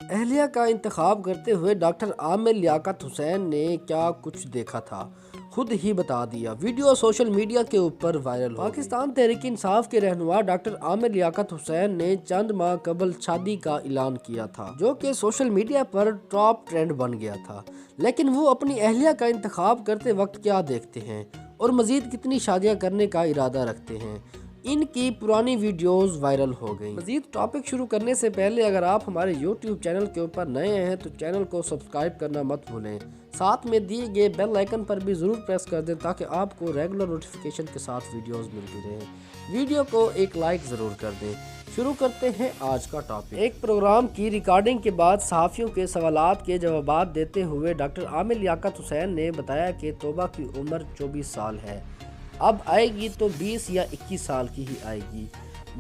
اہلیہ کا انتخاب کرتے ہوئے ڈاکٹر عامر لیاقت حسین نے کیا کچھ دیکھا تھا، خود ہی بتا دیا۔ ویڈیو سوشل میڈیا کے اوپر وائرل ہو گئی۔ پاکستان تحریک انصاف کے رہنما ڈاکٹر عامر لیاقت حسین نے چند ماہ قبل شادی کا اعلان کیا تھا، جو کہ سوشل میڈیا پر ٹاپ ٹرینڈ بن گیا تھا۔ لیکن وہ اپنی اہلیہ کا انتخاب کرتے وقت کیا دیکھتے ہیں اور مزید کتنی شادیاں کرنے کا ارادہ رکھتے ہیں، ان کی پرانی ویڈیوز وائرل ہو گئیں۔ مزید ٹاپک شروع کرنے سے پہلے اگر آپ ہمارے یوٹیوب چینل کے اوپر نئے ہیں تو چینل کو سبسکرائب کرنا مت بھولیں، ساتھ میں دیے گئے بیل آئیکن پر بھی ضرور پریس کر دیں تاکہ آپ کو ریگولر نوٹیفیکیشن کے ساتھ ویڈیوز ملتی رہیں۔ ویڈیو کو ایک لائک ضرور کر دیں۔ شروع کرتے ہیں آج کا ٹاپک۔ ایک پروگرام کی ریکارڈنگ کے بعد صحافیوں کے سوالات کے جوابات دیتے ہوئے ڈاکٹر عامر لیاقت حسین نے بتایا کہ توبہ کی عمر 24 سال ہے، اب آئے گی تو 20 یا 21 سال کی ہی آئے گی۔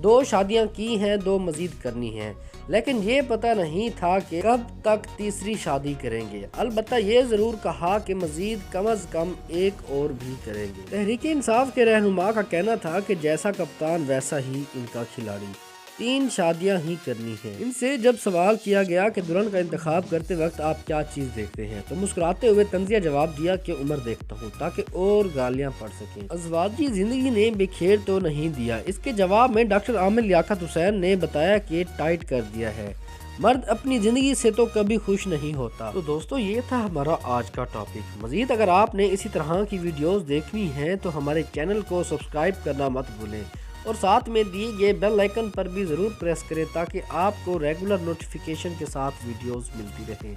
2 شادیاں کی ہیں، 2 مزید کرنی ہیں، لیکن یہ پتہ نہیں تھا کہ کب تک تیسری شادی کریں گے۔ البتہ یہ ضرور کہا کہ مزید کم از کم ایک اور بھی کریں گے۔ تحریک انصاف کے رہنما کا کہنا تھا کہ جیسا کپتان ویسا ہی ان کا کھلاڑی، 3 شادیاں ہی کرنی ہیں۔ ان سے جب سوال کیا گیا کہ دلہن کا انتخاب کرتے وقت آپ کیا چیز دیکھتے ہیں تو مسکراتے ہوئے طنزیہ جواب دیا کہ عمر دیکھتا ہوں تاکہ اور گالیاں پڑ سکیں۔ ازواجی زندگی نے بکھیر تو نہیں دیا، اس کے جواب میں ڈاکٹر عامر لیاقت حسین نے بتایا کہ ٹائٹ کر دیا ہے، مرد اپنی زندگی سے تو کبھی خوش نہیں ہوتا۔ تو دوستو یہ تھا ہمارا آج کا ٹاپک۔ مزید اگر آپ نے اسی طرح کی ویڈیوز دیکھنی ہیں تو ہمارے چینل کو سبسکرائب کرنا مت بھولیں اور ساتھ میں دیے گئے بیل آئیکن پر بھی ضرور پریس کریں تاکہ آپ کو ریگولر نوٹیفیکیشن کے ساتھ ویڈیوز ملتی رہیں۔